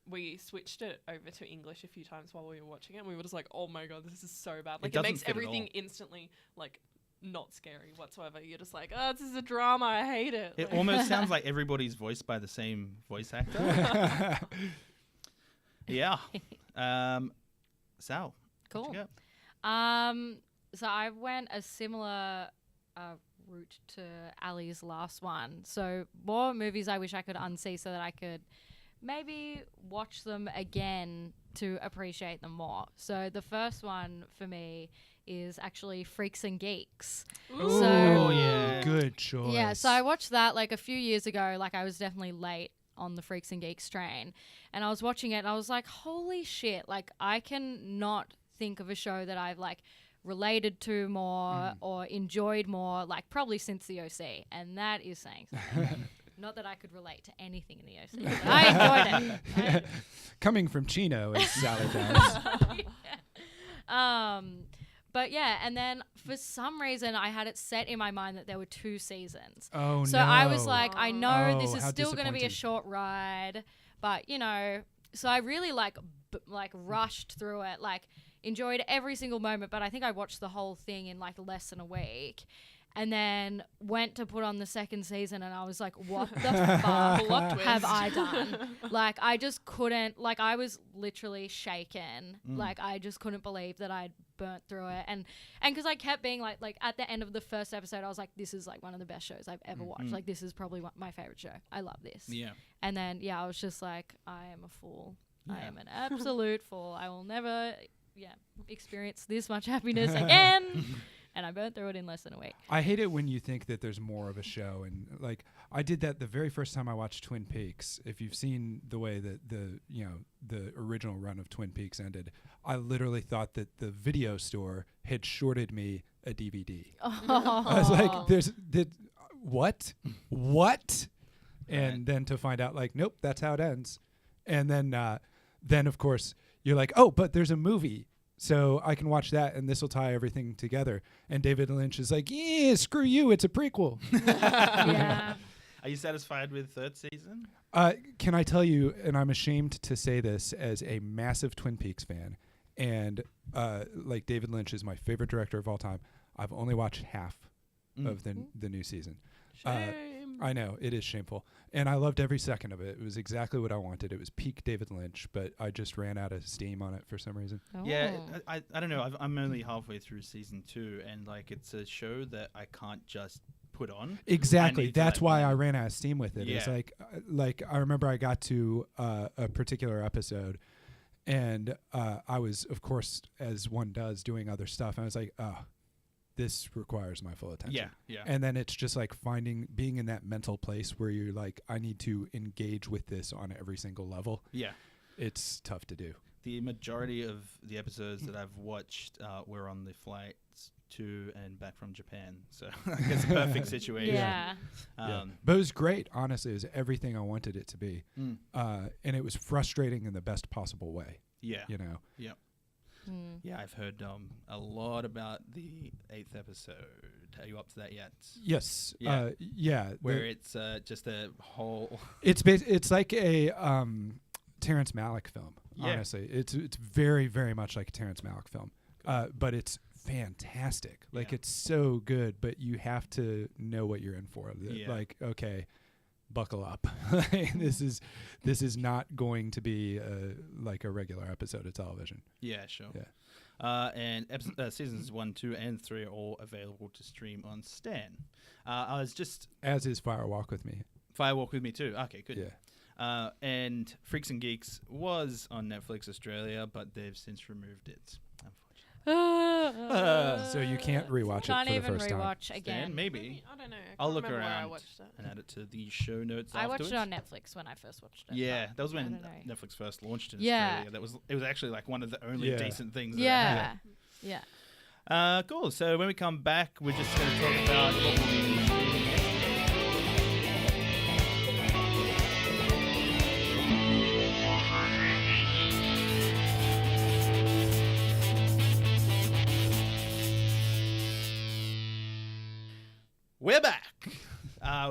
we switched it over to English a few times while we were watching it. And we were just like, oh my god, this is so bad. Like it doesn't makes fit at everything all. instantly like not scary whatsoever. You're just like, oh, this is a drama. I hate it. It Like- almost sounds like everybody's voiced by the same voice actor. Yeah. Sal. Cool. What you got? So I went a similar route to Ali's last one. So more movies I wish I could unsee so that I could maybe watch them again to appreciate them more. So the first one for me is actually Freaks and Geeks. Ooh. So- Oh, yeah. Good choice. Yeah, so I watched that like a few years ago. Like I was definitely late on the Freaks and Geeks train. And I was watching it and I was like, holy shit. Like I can not think of a show that I've like related to more or enjoyed more, like probably since the OC. And that is saying something. Not that I could relate to anything in the OC, but I enjoyed it. Coming from Chino, as Sally does. But yeah, and then for some reason I had it set in my mind that there were 2 seasons. Oh So no! I was like, I know Oh, this is how still going to be a disappointing. short ride, but you know, so I really like rushed through it, like enjoyed every single moment, but I think I watched the whole thing in like less than a week. And then went to put on the second season and I was like, what the fuck Plot have twist. I done? Like, I just couldn't, like, I was literally shaken. Like, I just couldn't believe that I'd burnt through it. And because I kept being like, at the end of the first episode, I was like, this is like one of the best shows I've ever watched. Like, this is probably my favorite show. I love this. Yeah. And then, yeah, I was just like, I am a fool. I Yeah. am an absolute fool. I will never, experience this much happiness again. And I burnt through it in less than a week. I hate it when you think that there's more of a show, and like I did that the very first time I watched Twin Peaks. If you've seen the way that the original run of Twin Peaks ended, I literally thought that the video store had shorted me a DVD. I was like, "There's what? And then to find out, like, nope, that's how it ends. And then of course you're like, oh, but there's a movie. So I can watch that, and this will tie everything together. And David Lynch is like, yeah, screw you, it's a prequel. Yeah. Are you satisfied with third season? Can I tell you, and I'm ashamed to say this as a massive Twin Peaks fan, and like David Lynch is my favorite director of all time. I've only watched half of the new season. Shame. I know, it is shameful. And I loved every second of it. It was exactly what I wanted. It was peak David Lynch, but I just ran out of steam on it for some reason. Yeah, Oh. I don't know. I'm only halfway through season 2, and like it's a show that I can't just put on. Exactly. need to, That's like, why I learn. ran out of steam with it. It's Yeah. like I remember I got to a particular episode, and I was, of course, as one does, doing other stuff. And I was like, oh, this requires my full attention. Yeah. And then it's just like being in that mental place where you're like, I need to engage with this on every single level. Yeah. It's tough to do. The majority of the episodes that I've watched were on the flights to and back from Japan. So I guess a perfect situation. Yeah. Yeah. But it was great. Honestly, it was everything I wanted it to be. Mm. And it was frustrating in the best possible way, Yeah. you know? Yeah. Mm. Yeah, I've heard a lot about the 8th episode. Are you up to that yet? Yes. Yeah. Yeah. Where it's just a whole... It's like a Terrence Malick film. Yeah. Honestly, it's very, very much like a Terrence Malick film, but it's fantastic. Like Yeah. it's so good, but you have to know what you're in for. Yeah. Like, okay, buckle up. This is not going to be like a regular episode of television. Yeah, sure. Yeah. And seasons 1, 2, and 3 are all available to stream on Stan. I was just... As is Fire Walk with Me. Firewalk with Me too. Okay, good. Yeah. And Freaks and Geeks was on Netflix Australia, but they've since removed it, unfortunately. So you can't rewatch Can't it for the even first time. rewatch Stan, again. maybe. I don't know. I I'll can't look remember where I around watched it. and add it to the show notes I watched afterwards. it on Netflix when I first watched it. Yeah, but that was I when don't know. Netflix first launched in Yeah. Australia. It was actually like one of the only Yeah. decent things. that I had. Yeah. Yeah. Cool. So when we come back, we're just going to talk about what we'll be streaming next.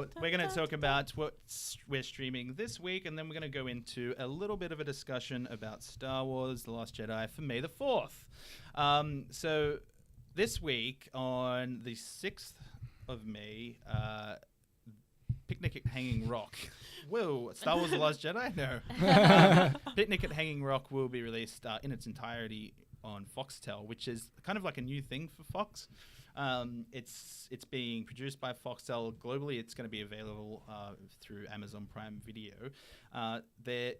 we're going to talk about what we're streaming this week, and then we're going to go into a little bit of a discussion about Star Wars: The Last Jedi for May the 4th. So this week, on the 6th of May, Picnic at Hanging Rock. Whoa, Star Wars: The Last Jedi? No. Picnic at Hanging Rock will be released in its entirety on Foxtel, which is kind of like a new thing for Fox. It's being produced by Foxtel globally. It's going to be available through Amazon Prime Video. They're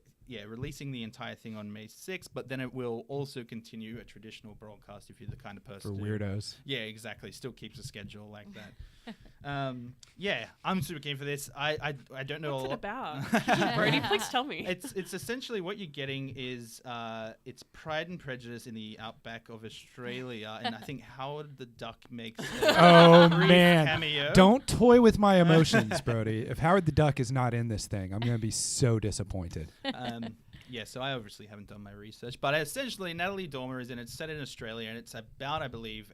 releasing the entire thing on May 6th, but then it will also continue a traditional broadcast if you're the kind of person For weirdos. Yeah, exactly. Still keeps a schedule like that. I'm super keen for this. I don't know What's a it lot. about? Brody, please tell me. It's essentially what you're getting is it's Pride and Prejudice in the outback of Australia, and I think Howard the Duck makes Oh, brief man. cameo. Don't toy with my emotions, Brody. If Howard the Duck is not in this thing, I'm going to be so disappointed. So I obviously haven't done my research, but essentially Natalie Dormer is in it. It's set in Australia, and it's about, I believe,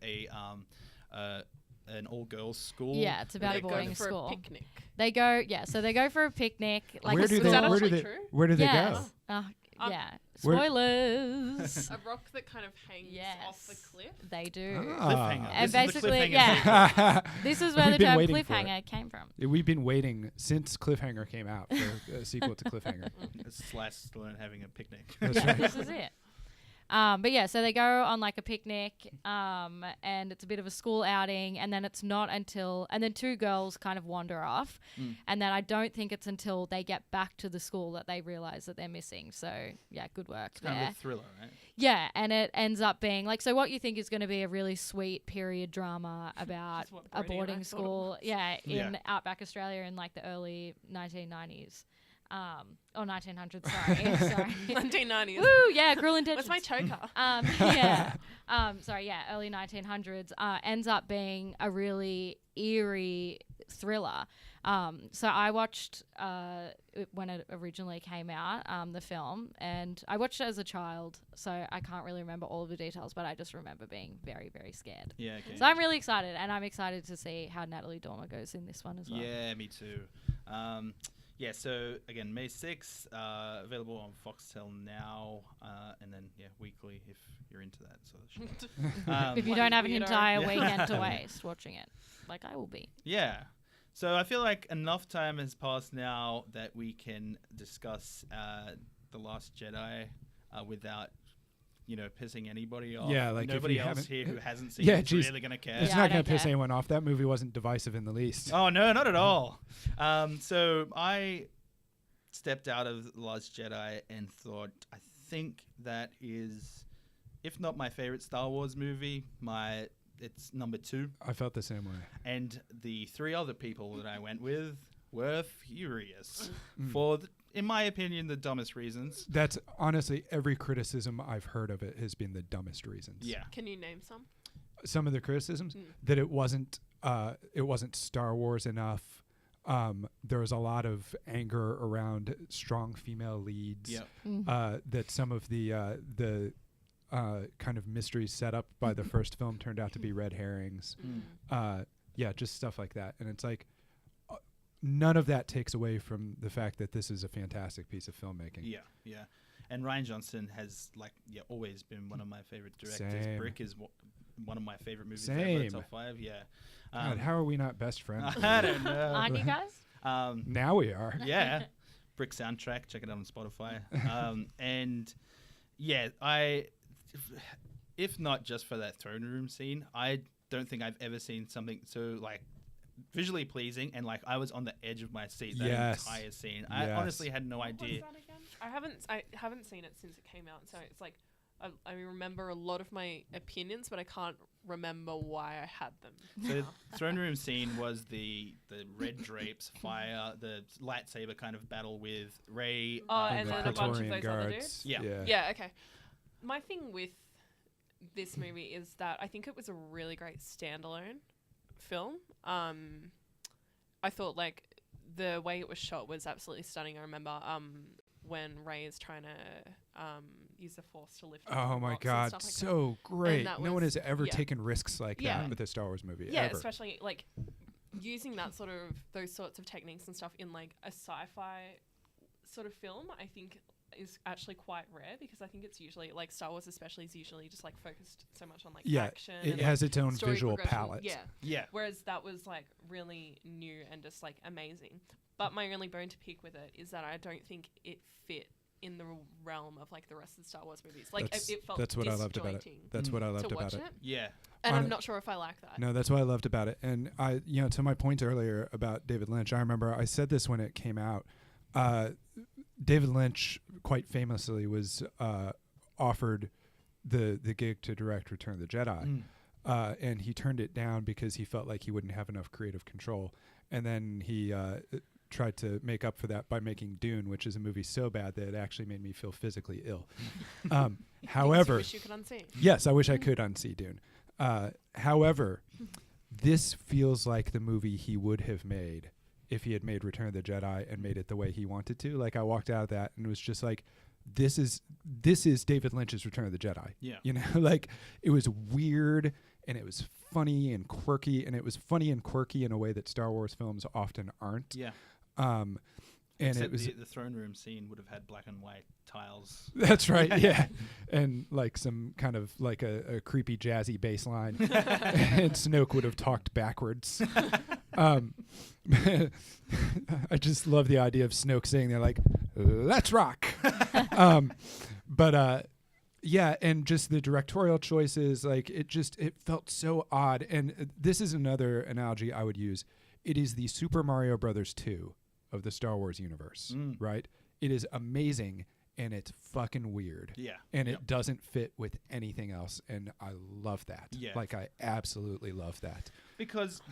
an all-girls school. Yeah, it's about They a go boarding for school. a picnic. They go for a picnic. Like Where a do school. they? Is that Where do actually they? true? Where do they Yes. go? Yeah. Where- Spoilers. A rock that kind of hangs off the Yes. cliff. They do. Cliffhanger. And This is the basically, cliffhanger yeah. sequence. This is where We've the been term waiting for it. cliffhanger came from. We've been waiting since Cliffhanger came out for a sequel to Cliffhanger. Slash Stallone having a picnic. That's Yeah, right. this is it. But yeah, so they go on like a picnic, and it's a bit of a school outing, and then it's not until, and then two girls kind of wander off, and then I don't think it's until they get back to the school that they realize that they're missing. So yeah, good work It's kind there. of a thriller, right? Yeah, and it ends up being like, so what you think is going to be a really sweet period drama about That's what a Brady and I boarding thought it school, was. yeah, in Yeah. Outback Australia in like the early 1990s. Or 1900s, sorry. 1990s. Woo, yeah, Cruel Intentions. Where's my choker? Early 1900s ends up being a really eerie thriller. So I watched it when it originally came out, the film, and I watched it as a child, so I can't really remember all of the details, but I just remember being very, very scared. Yeah, okay. So I'm really excited, and I'm excited to see how Natalie Dormer goes in this one as well. Yeah, me too. So again, May 6th, available on Foxtel now, and then weekly if you're into that sort of shit. If you What don't a have an weirdo. entire Yeah. weekend to waste watching it, like I will be. Yeah. So I feel like enough time has passed now that we can discuss The Last Jedi without, pissing anybody off. Yeah, like if nobody you else haven't- here who hasn't seen Yeah, it is geez. really going to care. It's Yeah, not I going don't to piss care. anyone off. That movie wasn't divisive in the least. Oh, no, not at all. So I stepped out of The Last Jedi and thought, I think that is, if not my favorite Star Wars movie, it's number 2. I felt the same way. And the 3 other people that I went with were furious for, in my opinion, the dumbest reasons. That's honestly every criticism I've heard of it has been the dumbest reasons. Yeah. Can you name some? Some of the criticisms that it wasn't Star Wars enough. There was a lot of anger around strong female leads. Yeah. That some of the kind of mysteries set up by the first film turned out to be red herrings. Just stuff like that. And it's like none of that takes away from the fact that this is a fantastic piece of filmmaking. Yeah. And Rian Johnson has always been one of my favorite directors. Same. Brick is one of my favorite movies Same. ever, top 5. Yeah. God, how are we not best friends? I don't know. Aren't you guys? Now we are. Yeah. Brick soundtrack. Check it out on Spotify. And yeah, if not just for that throne room scene, I don't think I've ever seen something so visually pleasing, and I was on the edge of my seat that Yes. entire scene. I Yes. honestly had no What was idea. that again? I haven't seen it since it came out, so it's like I remember a lot of my opinions, but I can't remember why I had them. So the throne room scene was the red drapes, fire, the lightsaber kind of battle with Rey. Oh, And and the then a bunch of Praetorian those other guards. dudes? Yeah. Yeah, okay. My thing with this movie is that I think it was a really great standalone film. I thought the way it was shot was absolutely stunning. I remember when Rey is trying to use the Force to lift. Oh different my rocks and God, stuff like that. so great! that No one was- has ever yeah. taken risks like Yeah. that with a Star Wars movie. Yeah, ever. especially using those sorts of techniques and stuff in like a sci-fi sort of film, I think is actually quite rare, because I think it's usually like Star Wars especially is usually just like focused so much on like action. It and, has its own story visual progression. palette. Yeah. Yeah. Whereas that was like really new and just like amazing. But my only bone to pick with it is that I don't think it fit in the realm of like the rest of the Star Wars movies. Like it felt that's what I loved about it. disjointing That's what I loved to about watch it. it. Yeah. And On I'm it- not sure if I like that. No, that's what I loved about it. And I, to my point earlier about David Lynch, I remember I said this when it came out. David Lynch, quite famously, was offered the gig to direct Return of the Jedi, and he turned it down because he felt like he wouldn't have enough creative control. And then he tried to make up for that by making Dune, which is a movie so bad that it actually made me feel physically ill. However, Wish you could unsee. yes, I wish I could unsee Dune. However, this feels like the movie he would have made if he had made Return of the Jedi and made it the way he wanted to. Like, I walked out of that and was just like, this is David Lynch's Return of the Jedi. Yeah. You know, like, it was weird and it was funny and quirky, and it was funny and quirky in a way that Star Wars films often aren't. Yeah. And Except it was the throne room scene would have had black and white tiles. That's right, yeah. And like some kind of like a creepy jazzy bass line. And Snoke would have talked backwards. I just love the idea of Snoke saying there like, let's rock. Yeah, and just the directorial choices, like it felt so odd. And this is another analogy I would use. It is the Super Mario Brothers 2 of the Star Wars universe, right? It is amazing and it's fucking weird. Yeah. And Yep. it doesn't fit with anything else, and I love that. Yeah. Like, I absolutely love that. Because,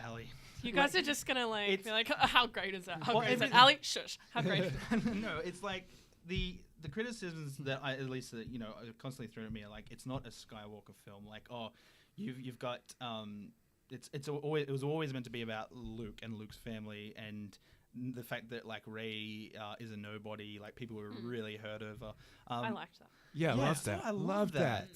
Ali. You guys are just gonna like it's- be like, how great is that? How Well, great is that? everything- Ali, shush. How great is that? No, it's like the criticisms that I at least are constantly thrown at me are like, it's not a Skywalker film. Like, oh, you've got it was always meant to be about Luke and Luke's family, and the fact that like Rey is a nobody, like people were really hurt over. I liked that. Yeah, I yeah, love so that. I love that.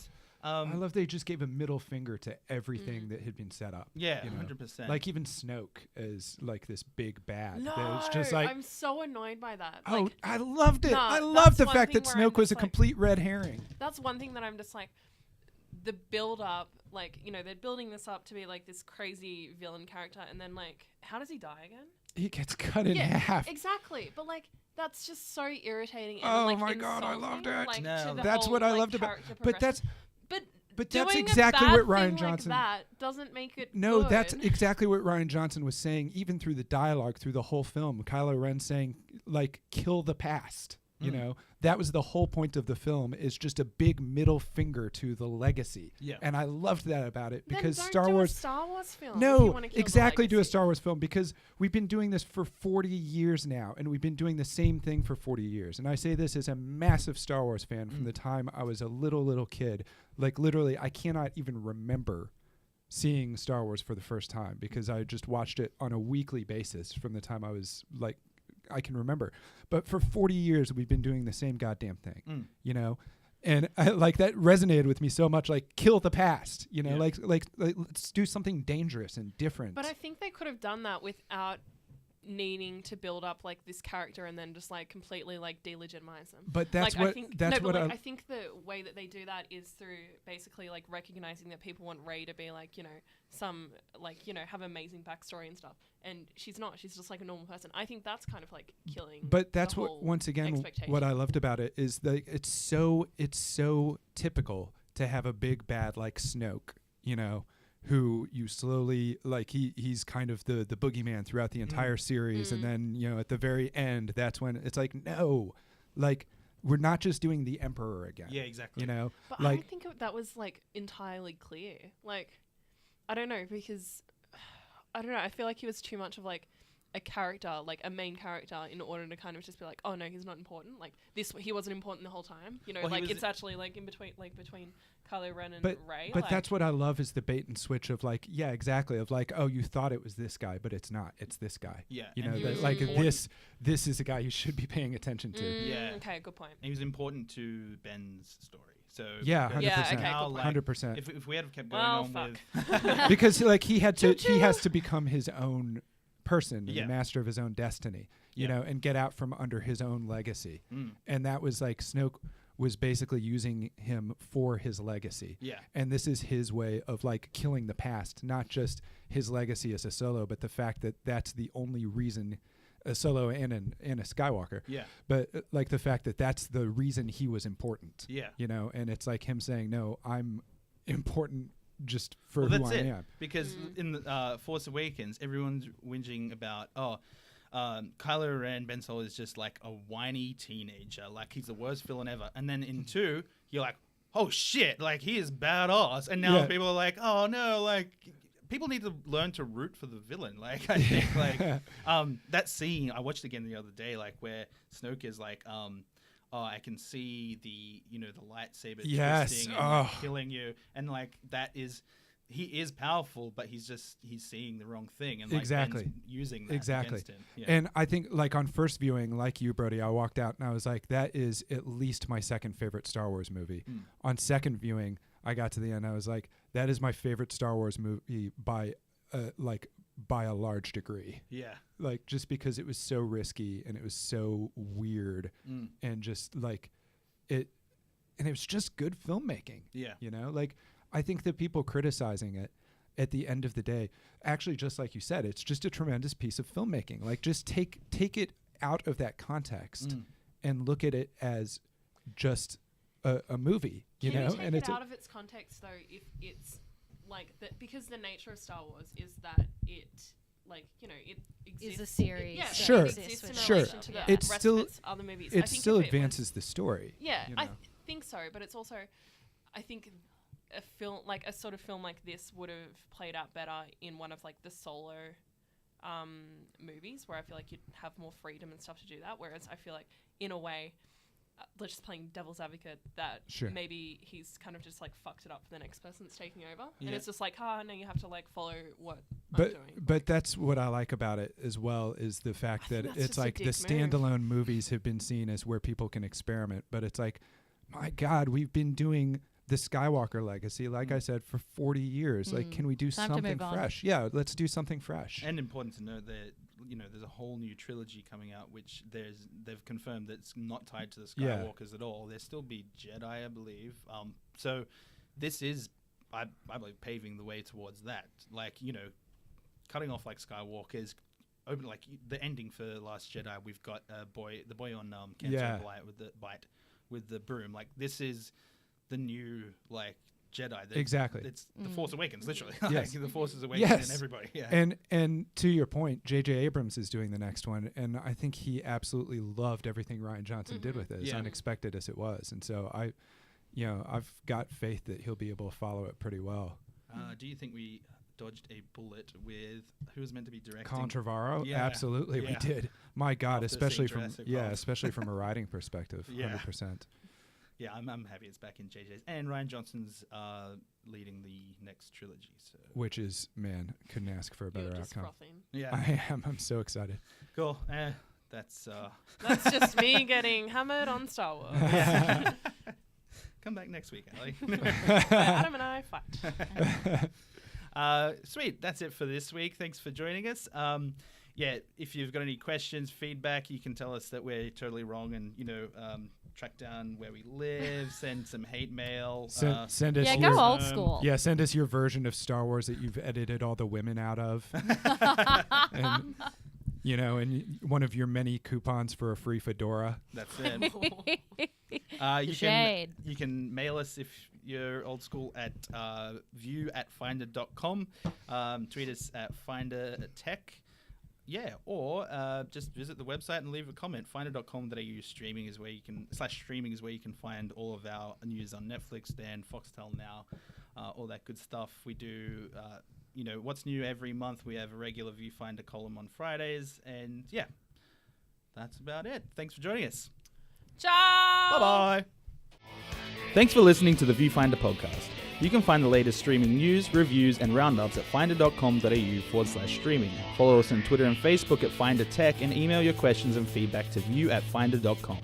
I love they just gave a middle finger to everything that had been set up. Yeah, you know? 100%. Like even Snoke is like this big bad. No, That it's just like, I'm so annoyed by that. oh, Like, I loved it. nah, I that's love the one fact thing that where I'm Snoke was a just like- complete red herring. that's one thing that I'm just like, the build up, like, they're building this up to be like this crazy villain character, and then like, how does he die again? He gets cut in half. Exactly. But like, that's just so irritating. And, Oh like, my God, I loved insulting, it. Like, No. to the That's whole, what I like, loved about. character But progression. But that's doing exactly a bad what Ryan thing Johnson. like that doesn't make it No, good. that's exactly what Ryan Johnson was saying, even through the dialogue, through the whole film. Kylo Ren saying, like, kill the past. You know, that was the whole point of the film, is just a big middle finger to the legacy. Yeah. And I loved that about it, Then because don't Star do Wars. a Star Wars film. if you No, wanna kill the exactly. Do a legacy. Star Wars film, because we've been doing this for 40 years now, and we've been doing the same thing for 40 years. And I say this as a massive Star Wars fan from the time I was a little kid. Like, literally, I cannot even remember seeing Star Wars for the first time, because I just watched it on a weekly basis from the time I was like, I can remember. But for 40 years, we've been doing the same goddamn thing, you know? And like, that resonated with me so much, like, kill the past, you know, Yeah. like let's do something dangerous and different. But I think they could have done that without needing to build up like this character and then just like completely like delegitimize them. But that's like, what I think, that's no, what but, like, I I think the way that they do that is through basically like recognizing that people want Rey to be like, some like, have amazing backstory and stuff. And she's not. She's just like a normal person. I think that's kind of like killing. But that's the what, whole once again, expectation. what I loved about it is that it's so typical to have a big bad like Snoke, who you slowly, like, he's kind of the boogeyman throughout the entire series. And then, at the very end, that's when it's like, no, like, we're not just doing the Emperor again. Yeah, exactly. But I like, don't think that was like entirely clear. Like, I don't know, because I don't know. I feel like he was too much of like a character, like a main character, in order to kind of just be like, oh no, he's not important. Like he wasn't important the whole time. Well, he like was it's actually like in between, like between Kylo Ren and but Rey. but like, that's what I love, is the bait and switch of like, yeah, exactly, of like, oh, you thought it was this guy, but it's not. It's this guy. Yeah, You and know, he that, was like, important. this is a guy you should be paying attention to. Yeah. Okay, good point. And he was important to Ben's story. So Yeah, because 100%. Yeah, okay, now, good like, point. 100%. if we had kept going Well, on fuck. with Because like he has to become his own person, and Yeah. the master of his own destiny, you Yeah. know, and get out from under his own legacy. Mm. And that was like Snoke was basically using him for his legacy. Yeah. And this is his way of like killing the past, not just his legacy as a Solo, but the fact that that's the only reason a Solo and a Skywalker. Yeah. But like the fact that that's the reason he was important. Yeah. You know, and it's like him saying, "No, I'm important just for Well, who that's I it. am." Because in the Force Awakens, everyone's whinging about, Kylo Ren, Ben Solo is just like a whiny teenager. Like, he's the worst villain ever. And then in 2, you're like, oh, shit. Like, he is badass. And now Yeah. people are like, oh, no, like... People need to learn to root for the villain. Like, I think, like, that scene I watched again the other day, like, where Snoke is like, I can see the lightsaber Yes. twisting and like, Oh. killing you, and like he is powerful, but he's seeing the wrong thing, and like Exactly. Ben's using that Exactly. against him. Yeah. And I think like on first viewing, like you, Brody, I walked out and I was like, that is at least my second favorite Star Wars movie. On second viewing, I got to the end, I was like, that is my favorite Star Wars movie by a large degree. yeah, Like just because it was so risky and it was so weird and just like it was just good filmmaking. yeah, You know, like I think that people criticizing it at the end of the day, actually, just like you said, it's just a tremendous piece of filmmaking. Like just take it out of that context and look at it as just a movie, you Can know? you take And it it's out of its context though, if it's like that, because the nature of Star Wars is that it, like, you know, it exists. Is a series. Yeah, that Sure. It exists in Sure. relation to the It's rest still- of its other movies. I it think still if it was- advances the story. Yeah, you I know? think so, but it's also, I think a sort of film like this would have played out better in one of like the Solo movies, where I feel like you'd have more freedom and stuff to do that. Whereas I feel like, in a way, just playing devil's advocate, that Sure. maybe he's kind of just like fucked it up for the next person that's taking over, Yeah. and it's just like, now you have to like follow what I'm But doing. but that's what I like about it as well, is the fact I think that that's it's just a like the dick move. standalone movies have been seen as where people can experiment, but it's like, my God, we've been doing the Skywalker legacy, like I said, for 40 years. Like, can we do Time to something move on. fresh? Yeah, let's do something fresh. and important to note that there's a whole new trilogy coming out, which they've confirmed that it's not tied to the Yeah. Skywalkers at all. There'll still be Jedi, I believe. So this is, I believe, paving the way towards that. Like, cutting off like Skywalkers, open like the ending for Last Jedi. We've got the boy on Canto Yeah. Blight with the broom. Like, this is the new like Jedi. Exactly. It's the Force Awakens, literally. Yes. Like, the Force is awakened Yes. in everybody. Yeah. And to your point, J.J. Abrams is doing the next one, and I think he absolutely loved everything Rian Johnson did with it, as Yeah. unexpected as it was. And so I've got faith that he'll be able to follow it pretty well. Do you think we dodged a bullet with who was meant to be directing? Colin Trevorrow, Yeah. absolutely, we Yeah. did. My God, After especially seeing from Jurassic Park. especially from a writing perspective, Yeah. 100%. Yeah, I'm happy it's back in JJ's. And Rian Johnson's leading the next trilogy. So Which is, man, couldn't ask for a You're better just outcome. frothing. yeah, I am. I'm so excited. cool. That's That's just me getting hammered on Star Wars. come back next week, Ali. Adam and I fight. Sweet. That's it for this week. Thanks for joining us. Yeah, if you've got any questions, feedback, you can tell us that we're totally wrong, and track down where we live, send some hate mail. Send us Yeah, your, go old school. Yeah, send us your version of Star Wars that you've edited all the women out of. And, and one of your many coupons for a free fedora. That's it. You Shade. can mail us if you're old school at view@finder.com. Tweet us at findertech. Yeah, or just visit the website and leave a comment. Finder.com.au streaming is where you can /streaming is where you can find all of our news on Netflix, Dan, Foxtel Now, all that good stuff. We do what's new every month. We have a regular Viewfinder column on Fridays, and yeah, that's about it. Thanks for joining us. Ciao. Bye-bye. Thanks for listening to the Viewfinder podcast. You can find the latest streaming news, reviews, and roundups at finder.com.au/streaming. Follow us on Twitter and Facebook at Finder Tech, and email your questions and feedback to view@finder.com.